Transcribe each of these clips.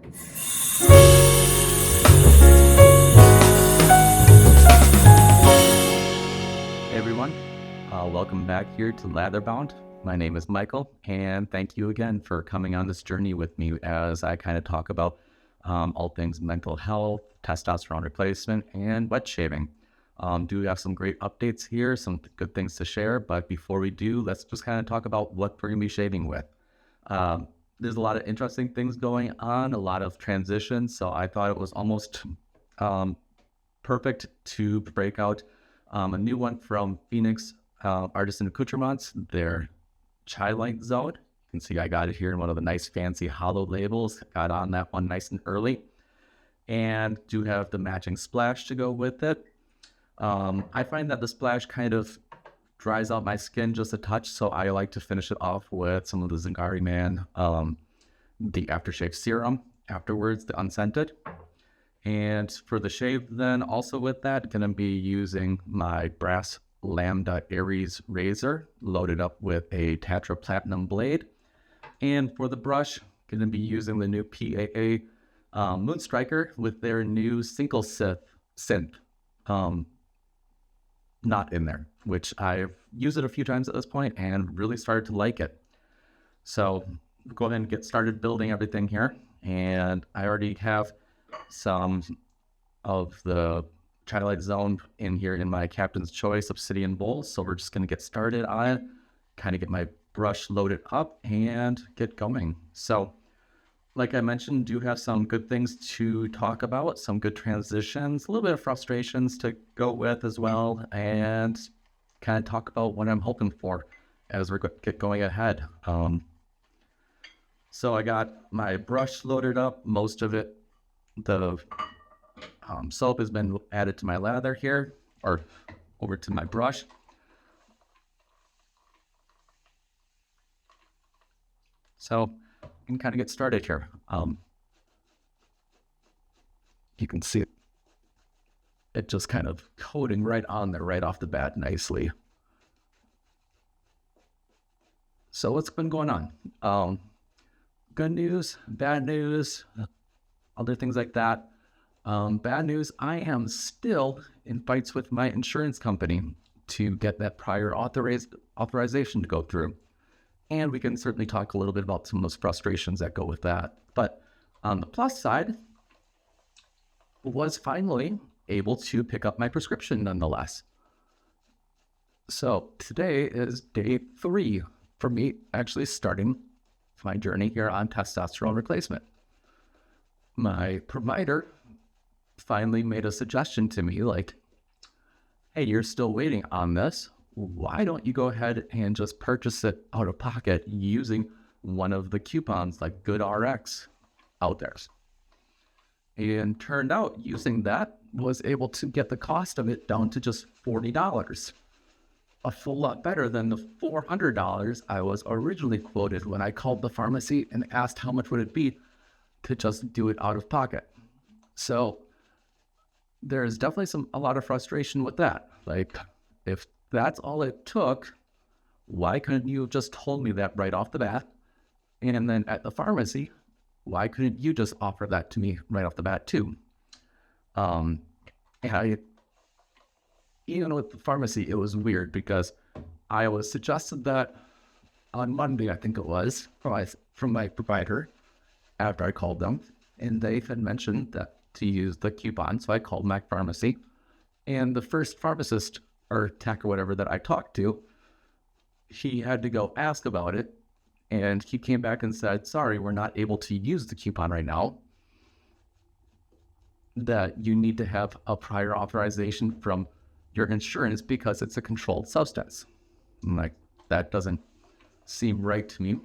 Hey everyone, welcome back here to Latherbound. My name is Michael, and thank you again for coming on this journey with me as I kind of talk about all things mental health, testosterone replacement, and wet shaving. Do have some great updates here, some good things to share, but before we do, let's just kind of talk about what we're going to be shaving with. There's a lot of interesting things going on, a lot of transitions, so I thought it was almost perfect to break out a new one from Phoenix Artisan Accoutrements, their Chailight Zone. You can see I got it here in one of the nice fancy hollow labels. Got on that one nice and early. And do have the matching splash to go with it. I find that the splash kind of dries out my skin just a touch, so I like to finish it off with some of the Zingari the Aftershave Serum afterwards, the unscented. And for the shave then, also with that, going to be using my brass Lambda Aries razor, loaded up with a Tatra Platinum blade. And for the brush, going to be using the new PAA Moonstriker with their new single synth knot in there, which I've used it a few times at this point and really started to like it. So go ahead and get started building everything here. And I already have some of the Chailight Zone in here in my Captain's Choice Obsidian bowl. So we're just going to get started on it, kind of get my brush loaded up and get going. So like I mentioned, do have some good things to talk about, some good transitions, a little bit of frustrations to go with as well, and kind of talk about what I'm hoping for as we get going ahead. So I got my brush loaded up, most of it. The soap has been added to my lather here, or over to my brush. So I can kind of get started here. You can see it just kind of coating right on there right off the bat nicely. So what's been going on? Good news, bad news, other things like that. Bad news, I am still in fights with my insurance company to get that prior authorization to go through. And we can certainly talk a little bit about some of those frustrations that go with that. But on the plus side, was finally able to pick up my prescription nonetheless. So today is day 3 for me actually starting my journey here on testosterone replacement. My provider finally made a suggestion to me like, hey, you're still waiting on this. Why don't you go ahead and just purchase it out of pocket using one of the coupons like GoodRx out there? And turned out using that was able to get the cost of it down to just $40. A full lot better than the $400 I was originally quoted when I called the pharmacy and asked how much would it be to just do it out of pocket. So there's definitely a lot of frustration with that. Like, if that's all it took, why couldn't you have just told me that right off the bat? And then at the pharmacy, why couldn't you just offer that to me right off the bat too? Even with the pharmacy, it was weird because I was suggested that on Monday, I think it was, from my provider after I called them, and they had mentioned that to use the coupon. So I called my pharmacy, and the first pharmacist or tech or whatever that I talked to, he had to go ask about it. And he came back and said, sorry, we're not able to use the coupon right now. That you need to have a prior authorization from your insurance because it's a controlled substance. I'm like, that doesn't seem right to me,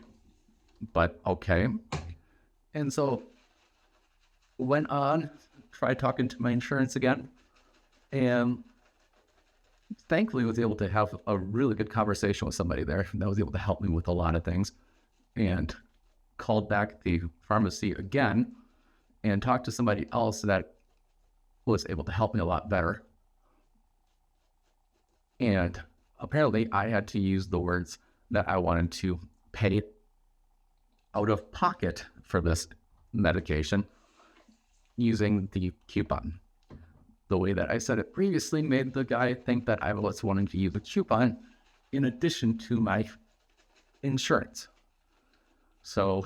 but okay. And so went on, tried talking to my insurance again, and thankfully was able to have a really good conversation with somebody there that was able to help me with a lot of things, and called back the pharmacy again and talked to somebody else that was able to help me a lot better. And apparently I had to use the words that I wanted to pay out of pocket for this medication using the coupon. The way that I said it previously made the guy think that I was wanting to use a coupon in addition to my insurance. So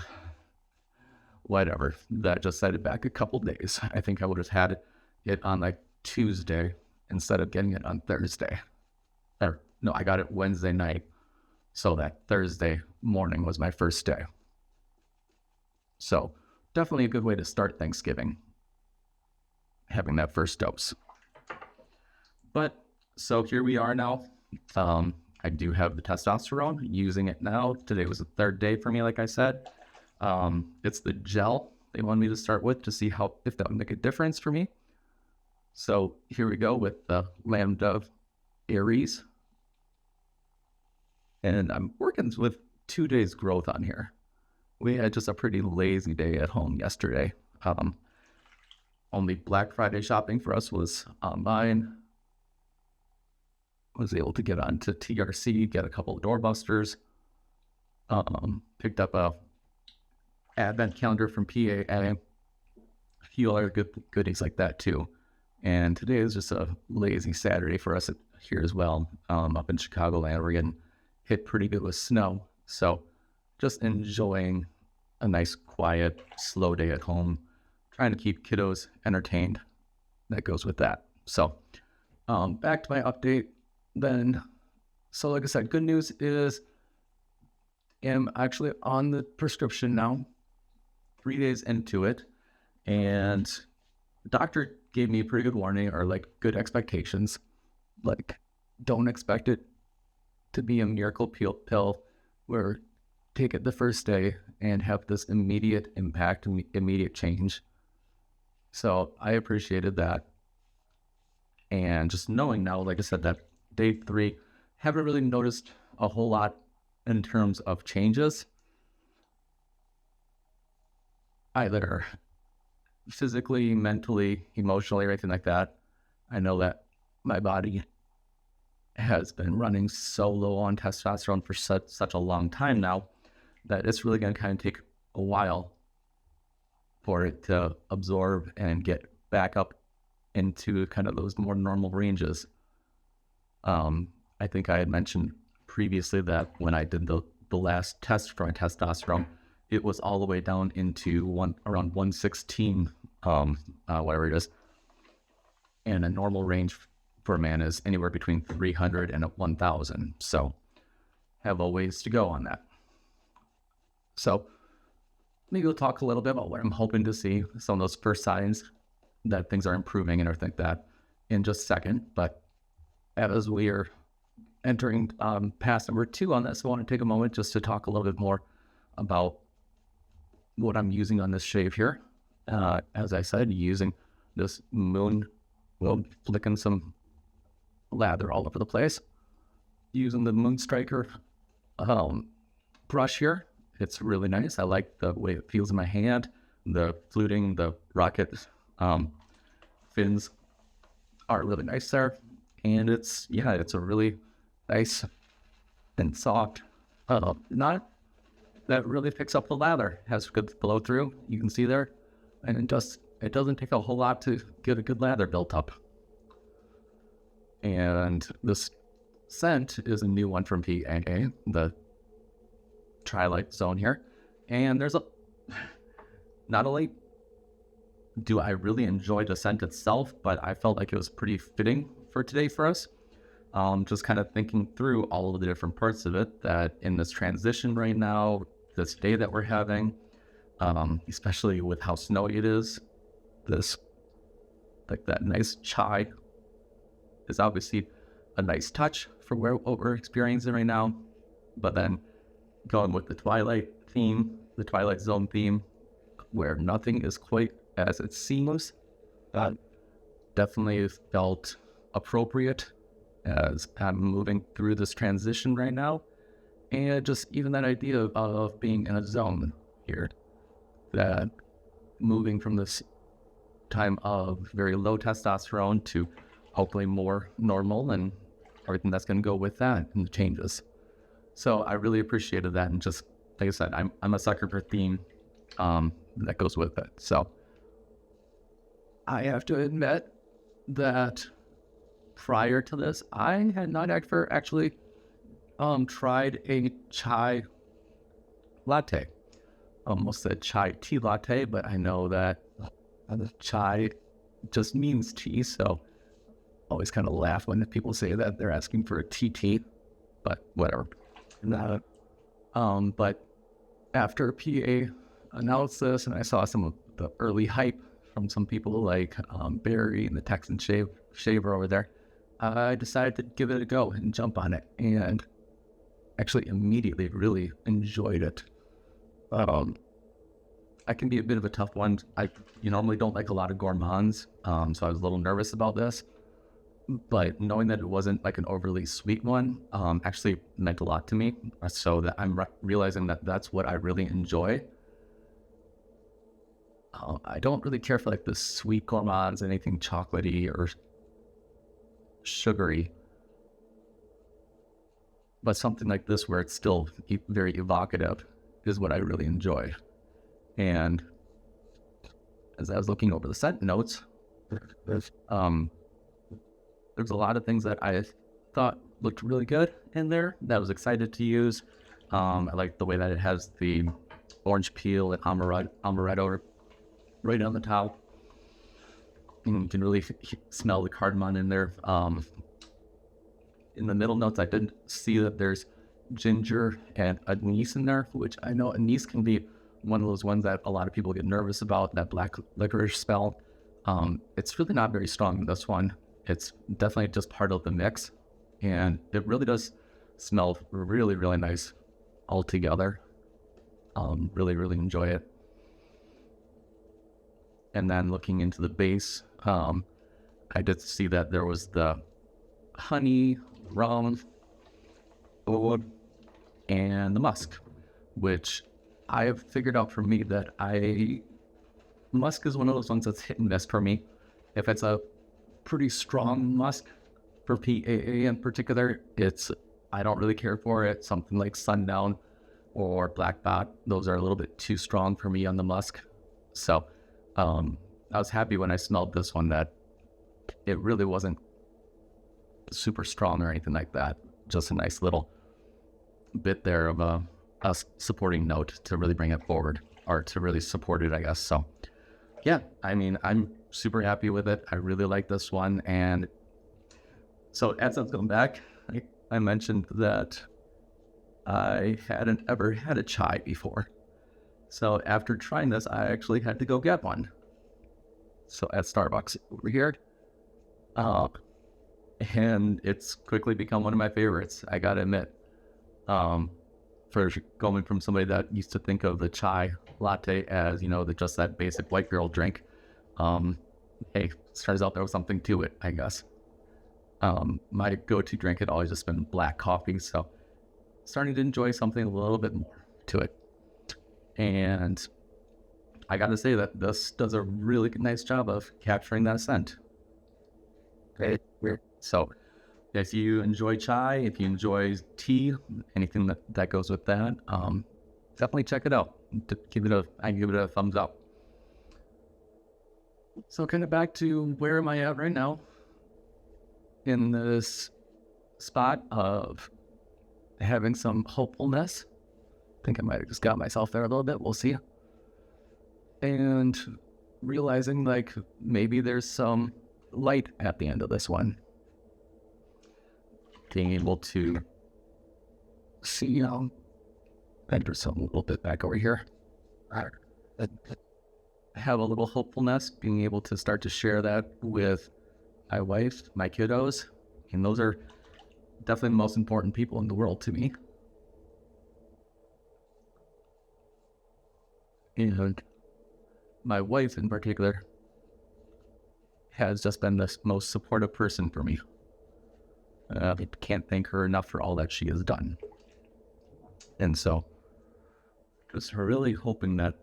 whatever, that just set it back a couple days. I think I would have had it on like Tuesday instead of getting it on Thursday. Or no, I got it Wednesday night. So that Thursday morning was my first day. So definitely a good way to start Thanksgiving, having that first dose. But so here we are now. I do have the testosterone, using it now. Today was the third day for me, like I said. It's the gel they wanted me to start with to see if that would make a difference for me. So here we go with the Lambda Aries. And I'm working with 2 days growth on here. We had just a pretty lazy day at home yesterday. Only Black Friday shopping for us was online. Was able to get onto TRT, get a couple of doorbusters. Picked up a advent calendar from PAA. A few other goodies like that too. And today is just a lazy Saturday for us here as well. Up in Chicagoland, we're getting hit pretty good with snow. So just enjoying a nice, quiet, slow day at home. Trying to keep kiddos entertained. That goes with that. So back to my update then. So like I said, good news is I'm actually on the prescription now, 3 days into it. And the doctor gave me a pretty good warning, or like good expectations. Like, don't expect it to be a miracle pill where take it the first day and have this immediate impact, immediate change. So I appreciated that. And just knowing now, like I said, that day 3, haven't really noticed a whole lot in terms of changes, either physically, mentally, emotionally, or anything like that. I know that my body has been running so low on testosterone for such a long time now that it's really going to kind of take a while for it to absorb and get back up into kind of those more normal ranges. I think I had mentioned previously that when I did the last test for my testosterone, it was all the way down into around 116, whatever it is. And a normal range for a man is anywhere between 300 and 1,000. So have a ways to go on that. So maybe we'll talk a little bit about what I'm hoping to see, some of those first signs that things are improving and everything like that in just a second. But as we are entering pass number 2 on this, I want to take a moment just to talk a little bit more about what I'm using on this shave here. As I said, using this flicking some lather all over the place. Using the Moon Striker brush here. It's really nice. I like the way it feels in my hand. The fluting, the rocket fins are really nice there. And it's a really nice and soft knot that really picks up the lather. Has good flow through, you can see there. And it doesn't take a whole lot to get a good lather built up. And this scent is a new one from PAA, the Chailight Zone here. And there's not only do I really enjoy the scent itself, but I felt like it was pretty fitting for today for us. Just kind of thinking through all of the different parts of it, that in this transition right now, this day that we're having, especially with how snowy it is, this, like that nice chai is obviously a nice touch for what we're experiencing right now. But then going with the Twilight theme, the Twilight Zone theme, where nothing is quite as it seems, that definitely felt appropriate as I'm moving through this transition right now. And just even that idea of being in a zone here, that moving from this time of very low testosterone to hopefully more normal and everything that's going to go with that and the changes. So I really appreciated that. And just like I said, I'm a sucker for theme that goes with it. So I have to admit that prior to this, I had not actually tried a chai latte. Almost said chai tea latte, but I know that chai just means tea, so I always kind of laugh when people say that they're asking for a TT, but whatever. But after PA announced this, and I saw some of the early hype from some people like Barry and the Texan Shaver over there, I decided to give it a go and jump on it, and actually immediately really enjoyed it. I can be a bit of a tough one. You normally don't like a lot of gourmands, so I was a little nervous about this. But knowing that it wasn't like an overly sweet one actually meant a lot to me. So that I'm realizing that that's what I really enjoy. I don't really care for like the sweet gourmands, anything chocolatey or sugary. But something like this where it's still very evocative is what I really enjoy. And as I was looking over the scent notes, there's a lot of things that I thought looked really good in there that I was excited to use. I like the way that it has the orange peel and amaretto right on the top. And you can really smell the cardamom in there. In the middle notes, I did see that there's ginger and anise in there, which I know anise can be one of those ones that a lot of people get nervous about, that black licorice smell. It's really not very strong in this one. It's definitely just part of the mix, and it really does smell really, really nice altogether. Really, really enjoy it. And then looking into the base, I did see that there was the honey, rum, oud, and the musk, which I have figured out for me that musk is one of those ones that's hit and miss for me. If it's a pretty strong musk, for PAA in particular, I don't really care for it. Something like Sundown or Black Bot, those are a little bit too strong for me on the musk. So I was happy when I smelled this one that it really wasn't super strong or anything like that. Just a nice little bit there of a supporting note to really bring it forward, or to really support it, I guess. So yeah, I mean, I'm super happy with it. I really like this one. And so as I was going back, I mentioned that I hadn't ever had a chai before. So after trying this, I actually had to go get one. So at Starbucks over here. And it's quickly become one of my favorites, I gotta admit. For going from somebody that used to think of the chai latte as, just that basic white girl drink. Hey, turns out there was something to it, I guess. My go-to drink had always just been black coffee, so starting to enjoy something a little bit more to it. And I gotta say that this does a really nice job of capturing that scent. Okay, weird. So if you enjoy chai, if you enjoy tea, anything that goes with that, definitely check it out. I give it a thumbs up. So kind of back to where am I at right now? In this spot of having some hopefulness. I think I might have just got myself there a little bit. We'll see. And realizing like maybe there's some light at the end of this one. Being able to see, enter some a little bit back over here. Have a little hopefulness, being able to start to share that with my wife, my kiddos, and those are definitely the most important people in the world to me. And my wife in particular has just been the most supportive person for me. I can't thank her enough for all that she has done. And so, just really hoping that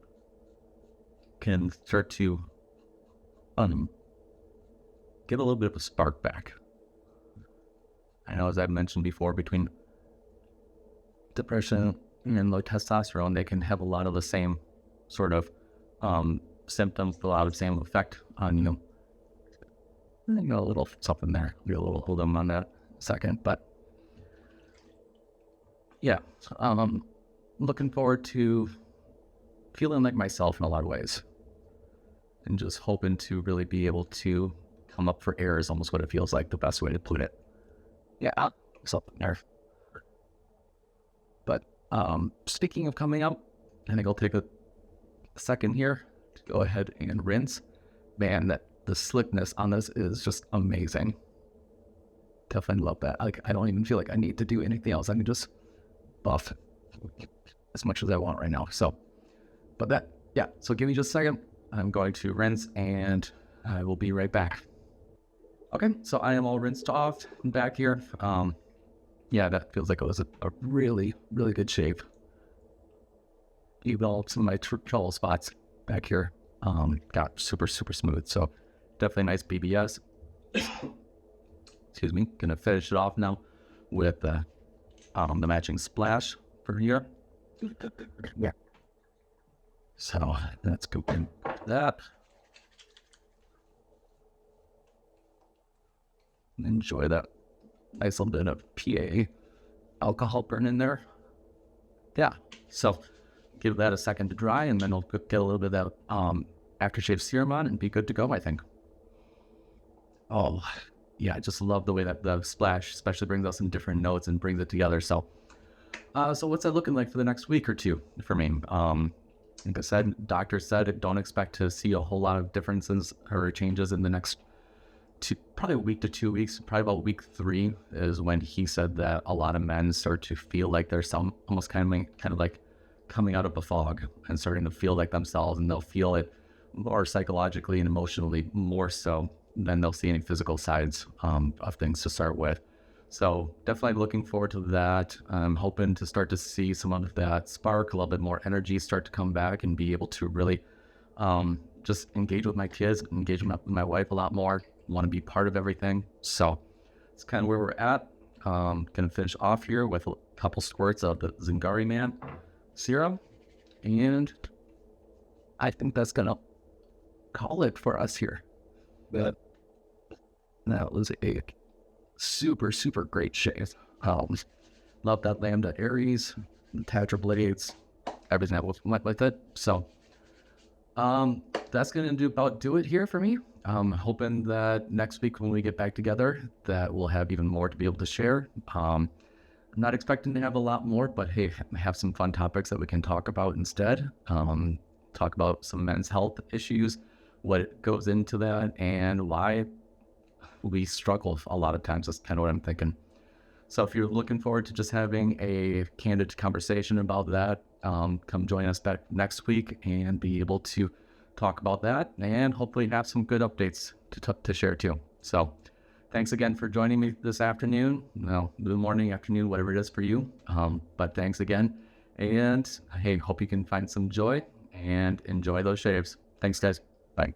can start to get a little bit of a spark back. I know, as I've mentioned before, between depression and low testosterone, they can have a lot of the same sort of symptoms, a lot of the same effect on a little something there. Be a little hold on that in a second, but yeah, looking forward to feeling like myself in a lot of ways, and just hoping to really be able to come up for air is almost what it feels like, the best way to put it. Yeah, something there. But speaking of coming up, I think I'll take a second here to go ahead and rinse. Man, the slickness on this is just amazing. Definitely love that. Like, I don't even feel like I need to do anything else. I can just buff as much as I want right now. So, but that, yeah. So give me just a second. I'm going to rinse and I will be right back. Okay, so I am all rinsed off and back here. Yeah, that feels like it was a really, really good shave. Even all some of my trouble spots back here got super, super smooth. So definitely nice BBS. Excuse me. Gonna finish it off now with the matching splash for here. Yeah. So let's go in that. Enjoy that nice little bit of PAA alcohol burn in there. Yeah. So give that a second to dry, and then I'll get a little bit of that aftershave serum on and be good to go, I think. Oh, yeah, I just love the way that the splash especially brings out some different notes and brings it together. So what's that looking like for the next week or two for me? Like I said, doctor said, don't expect to see a whole lot of differences or changes in the next probably a week to 2 weeks. Probably about week 3 is when he said that a lot of men start to feel like there's some almost kind of like coming out of a fog and starting to feel like themselves, and they'll feel it more psychologically and emotionally more so than they'll see any physical sides of things to start with. So definitely looking forward to that. I'm hoping to start to see some of that spark, a little bit more energy start to come back and be able to really just engage with my kids, engage with my wife a lot more, want to be part of everything. So it's kind of where we're at. Gonna finish off here with a couple squirts of the Zingari Man serum, and I think that's gonna call it for us here. But that was a super, super great shave. Love that Lambda Aries, the Tetra blades, everything that went with it. So that's gonna do it here for me. Hoping that next week when we get back together that we'll have even more to be able to share. I'm not expecting to have a lot more, but hey, have some fun topics that we can talk about instead. Talk about some men's health issues, what goes into that, and why we struggle a lot of times. That's kind of what I'm thinking. So if you're looking forward to just having a candid conversation about that, come join us back next week and be able to talk about that and hopefully have some good updates to share too. So thanks again for joining me this afternoon. Well, the morning, afternoon, whatever it is for you. But thanks again. And hey, hope you can find some joy and enjoy those shaves. Thanks, guys. Bye.